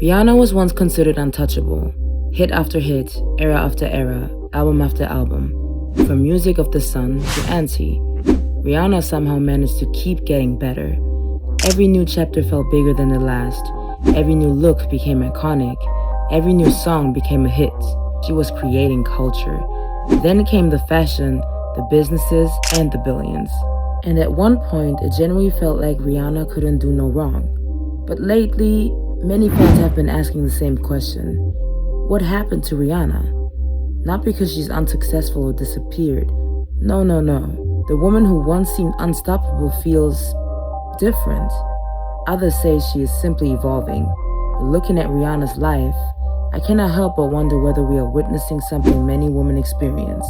Rihanna was once considered untouchable. Hit after hit, era after era, album after album. From Music of the Sun to Auntie, Rihanna somehow managed to keep getting better. Every new chapter felt bigger than the last. Every new look became iconic. Every new song became a hit. She was creating culture. Then came the fashion, the businesses, and the billions. And at one point, it genuinely felt like Rihanna couldn't do no wrong. But lately, many fans have been asking the same question. What happened to Rihanna? Not because she's unsuccessful or disappeared. No. The woman who once seemed unstoppable feels different. Others say she is simply evolving. But looking at Rihanna's life, I cannot help but wonder whether we are witnessing something many women experience.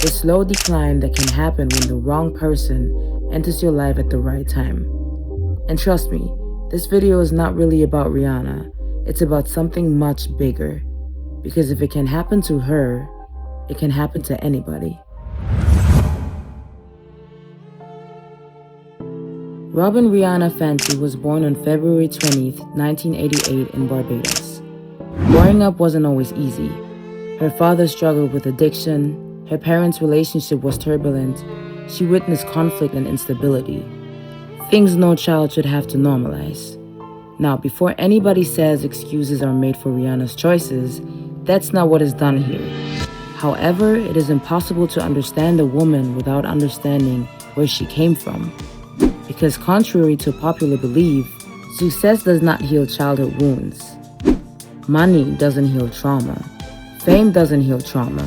The slow decline that can happen when the wrong person enters your life at the right time. And trust me, this video is not really about Rihanna. It's about something much bigger. Because if it can happen to her, it can happen to anybody. Robin Rihanna Fancy was born on February 20th, 1988 in Barbados. Growing up wasn't always easy. Her father struggled with addiction. Her parents' relationship was turbulent. She witnessed conflict and instability. Things no child should have to normalize. Now, before anybody says excuses are made for Rihanna's choices, that's not what is done here. However, it is impossible to understand a woman without understanding where she came from. Because contrary to popular belief, success does not heal childhood wounds. Money doesn't heal trauma. Fame doesn't heal trauma.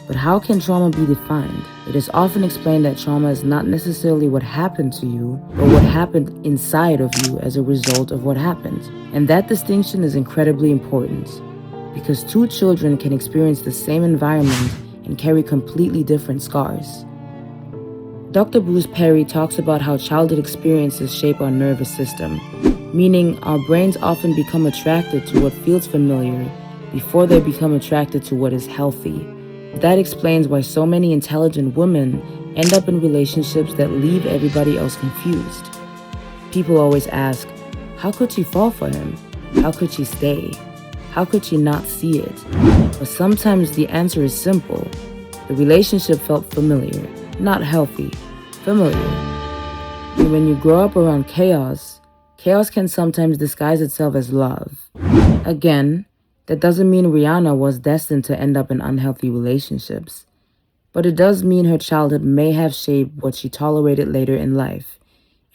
But how can trauma be defined? It is often explained that trauma is not necessarily what happened to you, but what happened inside of you as a result of what happened. And that distinction is incredibly important, because two children can experience the same environment and carry completely different scars. Dr. Bruce Perry talks about how childhood experiences shape our nervous system, meaning our brains often become attracted to what feels familiar before they become attracted to what is healthy. That explains why so many intelligent women end up in relationships that leave everybody else confused. People always ask, how could she fall for him? How could she stay? How could she not see it? But sometimes the answer is simple. The relationship felt familiar, not healthy, familiar. And when you grow up around chaos, chaos can sometimes disguise itself as love. Again, that doesn't mean Rihanna was destined to end up in unhealthy relationships. But it does mean her childhood may have shaped what she tolerated later in life.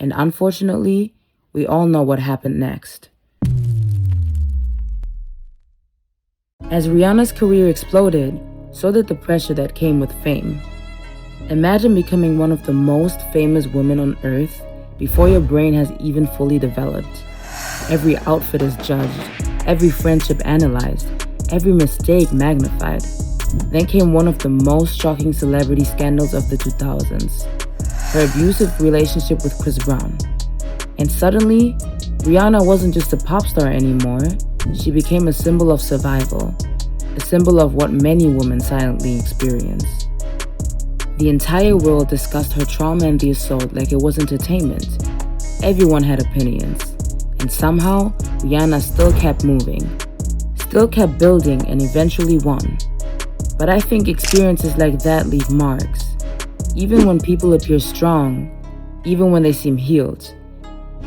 And unfortunately, we all know what happened next. As Rihanna's career exploded, so did the pressure that came with fame. Imagine becoming one of the most famous women on earth before your brain has even fully developed. Every outfit is judged, every friendship analyzed, every mistake magnified. Then came one of the most shocking celebrity scandals of the 2000s, her abusive relationship with Chris Brown. And suddenly, Rihanna wasn't just a pop star anymore, she became a symbol of survival, a symbol of what many women silently experience. The entire world discussed her trauma and the assault like it was entertainment. Everyone had opinions. And somehow, Rihanna still kept moving, still kept building, and eventually won. But I think experiences like that leave marks. Even when people appear strong, even when they seem healed.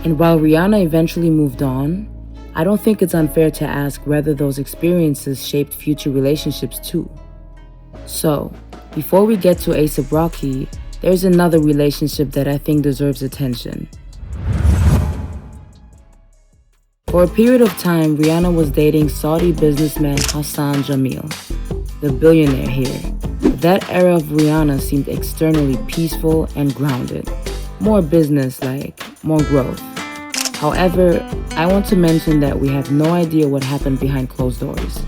And while Rihanna eventually moved on, I don't think it's unfair to ask whether those experiences shaped future relationships too. So, before we get to A$AP Rocky, there's another relationship that I think deserves attention. For a period of time, Rihanna was dating Saudi businessman Hassan Jamil, the billionaire here. That era of Rihanna seemed externally peaceful and grounded, more business-like, more growth. However, I want to mention that we have no idea what happened behind closed doors.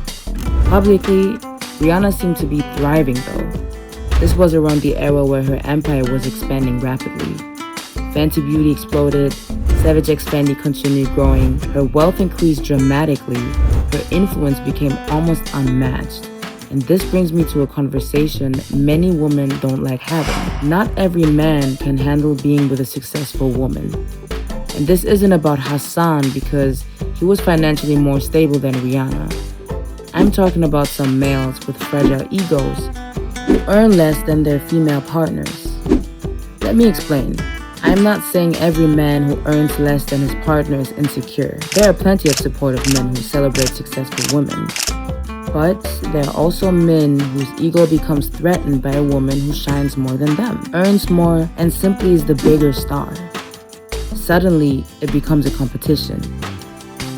Publicly, Rihanna seemed to be thriving though. This was around the era where her empire was expanding rapidly. Fenty Beauty exploded, Savage X Fenty continued growing, her wealth increased dramatically, her influence became almost unmatched. And this brings me to a conversation many women don't like having. Not every man can handle being with a successful woman. And this isn't about Hassan because he was financially more stable than Rihanna. I'm talking about some males with fragile egos who earn less than their female partners. Let me explain. I'm not saying every man who earns less than his partner is insecure. There are plenty of supportive men who celebrate successful women. But there are also men whose ego becomes threatened by a woman who shines more than them, earns more, and simply is the bigger star. Suddenly, it becomes a competition.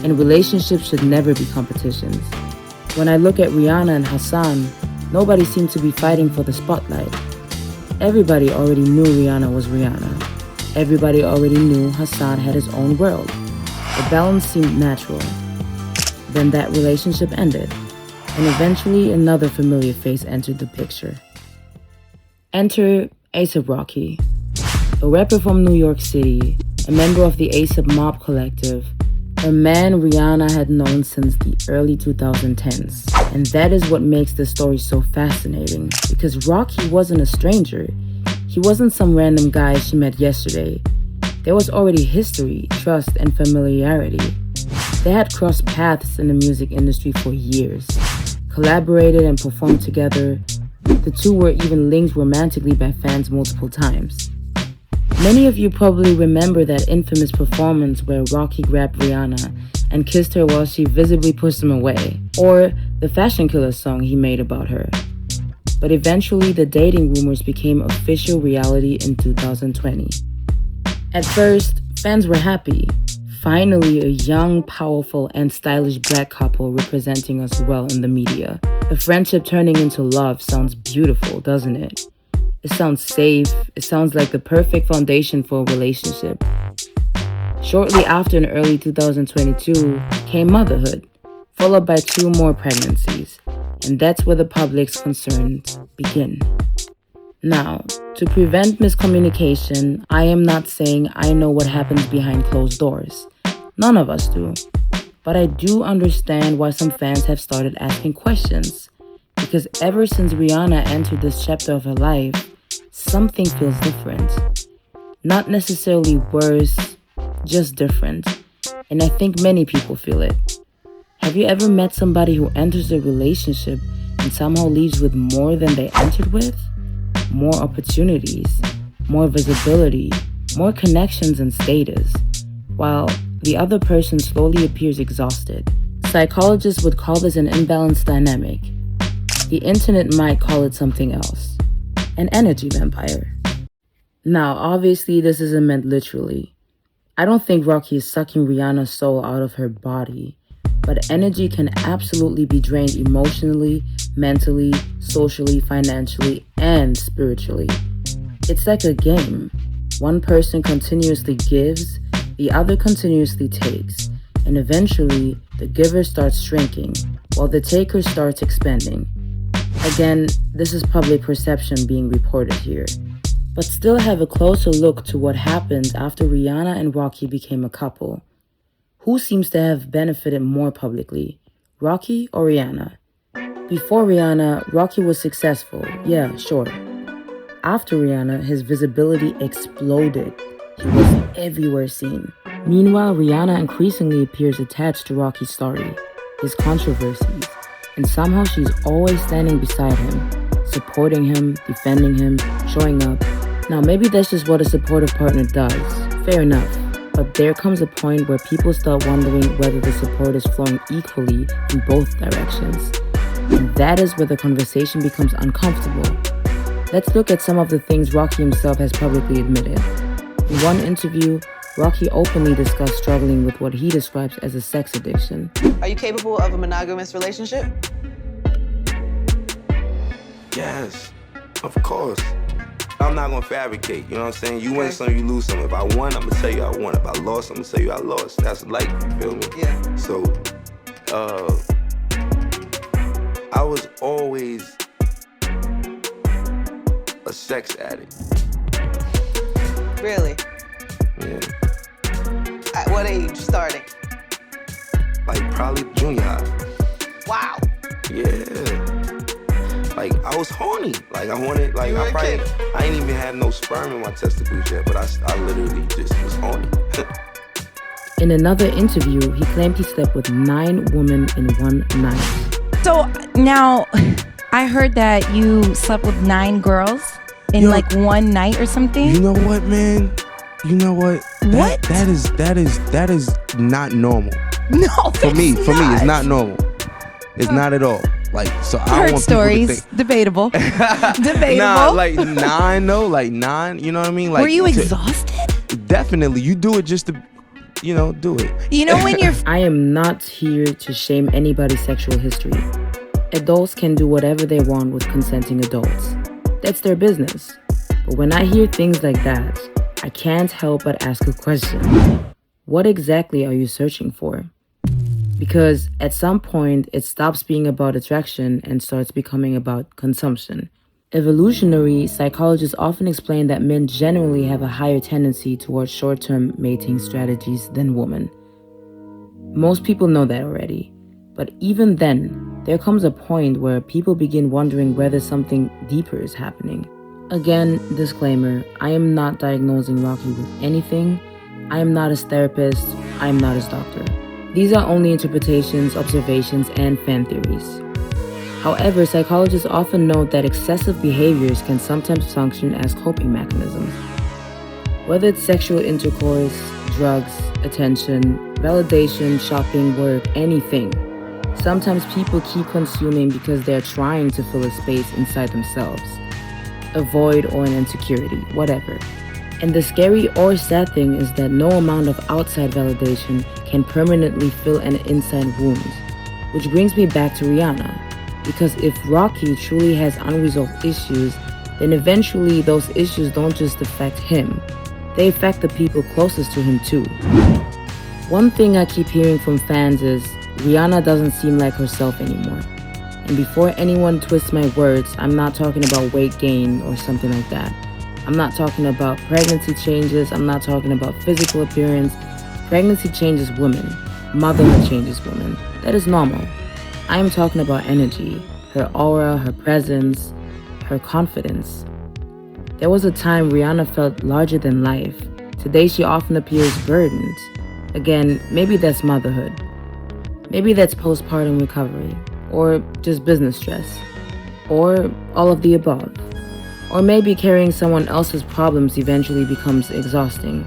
And relationships should never be competitions. When I look at Rihanna and Hassan, nobody seemed to be fighting for the spotlight. Everybody already knew Rihanna was Rihanna. Everybody already knew Hassan had his own world. The balance seemed natural. Then that relationship ended. And eventually another familiar face entered the picture. Enter A$AP Rocky, a rapper from New York City, a member of the A$AP Mob Collective, a man Rihanna had known since the early 2010s. And that is what makes the story so fascinating, because Rocky wasn't a stranger. He wasn't some random guy she met yesterday. There was already history, trust, and familiarity. They had crossed paths in the music industry for years, collaborated and performed together. The two were even linked romantically by fans multiple times. Many of you probably remember that infamous performance where Rocky grabbed Rihanna and kissed her while she visibly pushed him away, or the Fashion Killer song he made about her. But eventually the dating rumors became official reality in 2020. At first, fans were happy. Finally, a young, powerful, and stylish black couple representing us well in the media. The friendship turning into love sounds beautiful, doesn't it? It sounds safe. It sounds like the perfect foundation for a relationship. Shortly after, in early 2022, came motherhood, followed by 2 more pregnancies. And that's where the public's concerns begin. Now, to prevent miscommunication, I am not saying I know what happens behind closed doors. None of us do. But I do understand why some fans have started asking questions. Because ever since Rihanna entered this chapter of her life, something feels different. Not necessarily worse, just different. And I think many people feel it. Have you ever met somebody who enters a relationship and somehow leaves with more than they entered with? More opportunities, more visibility, more connections and status, while the other person slowly appears exhausted. Psychologists would call this an imbalanced dynamic. The internet might call it something else, an energy vampire. Now, obviously, this isn't meant literally. I don't think Rocky is sucking Rihanna's soul out of her body, but energy can absolutely be drained emotionally, mentally, socially, financially, and spiritually. It's like a game. One person continuously gives, the other continuously takes, and eventually the giver starts shrinking while the taker starts expanding. Again, this is public perception being reported here. But still have a closer look to what happened after Rihanna and Rocky became a couple. Who seems to have benefited more publicly, Rocky or Rihanna? Before Rihanna, Rocky was successful, yeah, sure. After Rihanna, his visibility exploded. He was everywhere seen. Meanwhile, Rihanna increasingly appears attached to Rocky's story, his controversies, and somehow she's always standing beside him, supporting him, defending him, showing up. Now, maybe that's just what a supportive partner does. Fair enough. But there comes a point where people start wondering whether the support is flowing equally in both directions. And that is where the conversation becomes uncomfortable. Let's look at some of the things Rocky himself has publicly admitted. In one interview, Rocky openly discussed struggling with what he describes as a sex addiction. Are you capable of a monogamous relationship? Yes, of course. I'm not gonna fabricate, you know what I'm saying? You win some, you lose some. If I won, I'm gonna tell you I won. If I lost, I'm gonna tell you I lost. That's life, you feel me? Yeah. So, I was always a sex addict. Really? Yeah. At what age starting? Like probably junior high. Wow. Yeah. Like I was horny. Like I wanted, like You were a kid. I ain't even had no sperm in my testicles yet, but I literally just was horny. In another interview, he claimed he slept with 9 women in one night. So now, I heard that you slept with 9 girls in Yo, like one night or something. You know what, man? You know what? What? That is not normal. No, For me, it's not normal. It's not at all. Like, so I don't heard want stories. people to think. Debatable. Debatable. Nah, like 9 though, like 9. You know what I mean? Like, were you exhausted? Definitely. You do it just to, do it. You know when you're. I am not here to shame anybody's sexual history. Adults can do whatever they want with consenting adults. That's their business. But when I hear things like that, I can't help but ask a question. What exactly are you searching for? Because at some point, it stops being about attraction and starts becoming about consumption. Evolutionary psychologists often explain that men generally have a higher tendency towards short-term mating strategies than women. Most people know that already. But even then, there comes a point where people begin wondering whether something deeper is happening. Again, disclaimer, I am not diagnosing Rocky with anything. I am not his therapist. I am not his doctor. These are only interpretations, observations, and fan theories. However, psychologists often note that excessive behaviors can sometimes function as coping mechanisms. Whether it's sexual intercourse, drugs, attention, validation, shopping, work, anything. Sometimes people keep consuming because they're trying to fill a space inside themselves. A void or an insecurity, whatever. And the scary or sad thing is that no amount of outside validation can permanently fill an inside wound. Which brings me back to Rihanna. Because if Rocky truly has unresolved issues, then eventually those issues don't just affect him. They affect the people closest to him too. One thing I keep hearing from fans is, Rihanna doesn't seem like herself anymore. And before anyone twists my words, I'm not talking about weight gain or something like that. I'm not talking about pregnancy changes. I'm not talking about physical appearance. Pregnancy changes women. Motherhood changes women. That is normal. I am talking about energy, her aura, her presence, her confidence. There was a time Rihanna felt larger than life. Today she often appears burdened. Again, maybe that's motherhood. Maybe that's postpartum recovery. Or just business stress. Or all of the above. Or maybe carrying someone else's problems eventually becomes exhausting.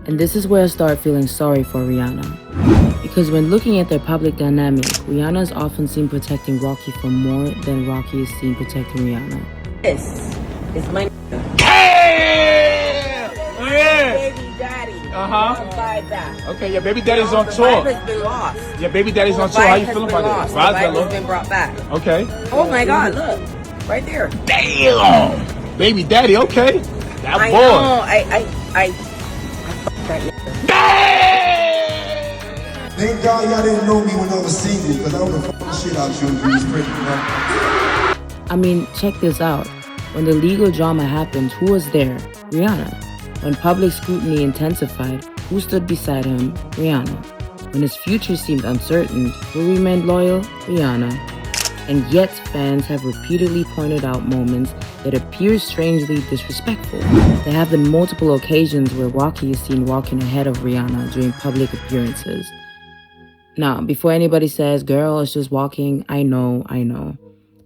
And this is where I start feeling sorry for Rihanna. Because when looking at their public dynamic, Rihanna is often seen protecting Rocky for more than Rocky is seen protecting Rihanna. This is my baby daddy. Buy that. Okay, your baby daddy's on The tour. vibe has been lost. Your baby daddy's on The tour. How vibe you has feeling been about lost. it? The vibe has been brought back. Okay. Oh my God! Look, right there. Damn! Baby daddy, okay. That I boy. know. I fucked that nigga. Thank God y'all didn't know me when I was single, because I would have fucked the shit out of you if you was pregnant. I mean, check this out. When the legal drama happened, who was there? Rihanna. When public scrutiny intensified, who stood beside him? Rihanna. When his future seemed uncertain, who remained loyal? Rihanna. And yet, fans have repeatedly pointed out moments that appear strangely disrespectful. There have been multiple occasions where Rocky is seen walking ahead of Rihanna during public appearances. Now, before anybody says, girl, it's just walking, I know.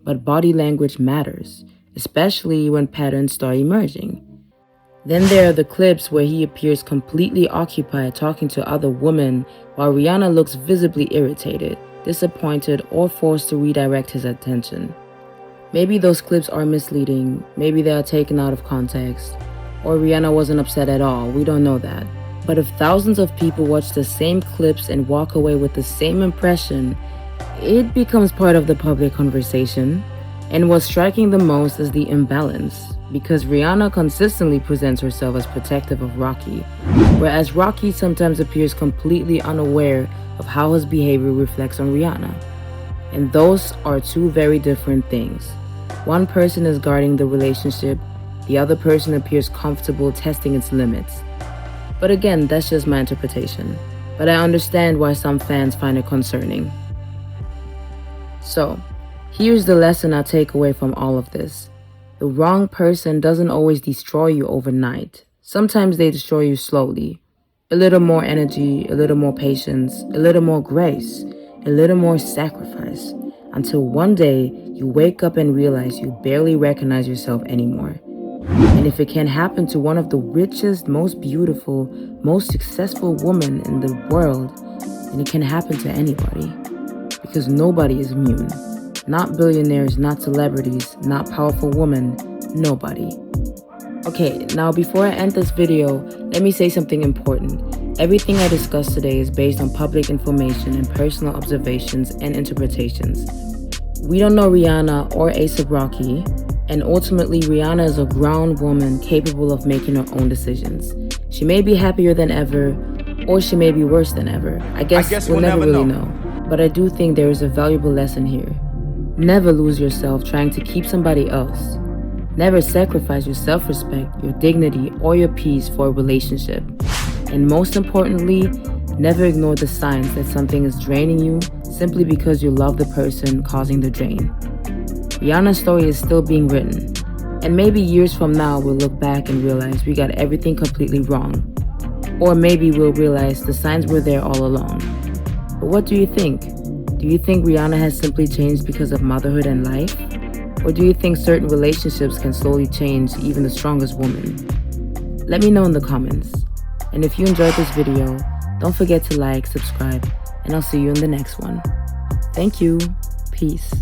But body language matters, especially when patterns start emerging. Then there are the clips where he appears completely occupied talking to other women while Rihanna looks visibly irritated, disappointed, or forced to redirect his attention. Maybe those clips are misleading, maybe they are taken out of context, or Rihanna wasn't upset at all, we don't know that. But if thousands of people watch the same clips and walk away with the same impression, it becomes part of the public conversation. And what's striking the most is the imbalance, because Rihanna consistently presents herself as protective of Rocky, whereas Rocky sometimes appears completely unaware of how his behavior reflects on Rihanna. And those are two very different things. One person is guarding the relationship, the other person appears comfortable testing its limits. But again, that's just my interpretation. But I understand why some fans find it concerning. So, here's the lesson I take away from all of this. The wrong person doesn't always destroy you overnight. Sometimes they destroy you slowly. A little more energy, a little more patience, a little more grace, a little more sacrifice, until one day you wake up and realize you barely recognize yourself anymore. And if it can happen to one of the richest, most beautiful, most successful women in the world, then it can happen to anybody. Because nobody is immune. Not billionaires, not celebrities, not powerful women, nobody. Okay, now before I end this video, let me say something important. Everything I discussed today is based on public information and personal observations and interpretations. We don't know Rihanna or A$AP Rocky, and ultimately Rihanna is a grown woman capable of making her own decisions. She may be happier than ever, or she may be worse than ever. I guess we'll never really know. But I do think there is a valuable lesson here. Never lose yourself trying to keep somebody else. Never sacrifice your self-respect, your dignity, or your peace for a relationship. And most importantly, never ignore the signs that something is draining you simply because you love the person causing the drain. Rihanna's story is still being written, and maybe years from now we'll look back and realize we got everything completely wrong. Or maybe we'll realize the signs were there all along. But what do you think? Do you think Rihanna has simply changed because of motherhood and life? Or do you think certain relationships can slowly change even the strongest woman? Let me know in the comments. And if you enjoyed this video, don't forget to like, subscribe, and I'll see you in the next one. Thank you. Peace.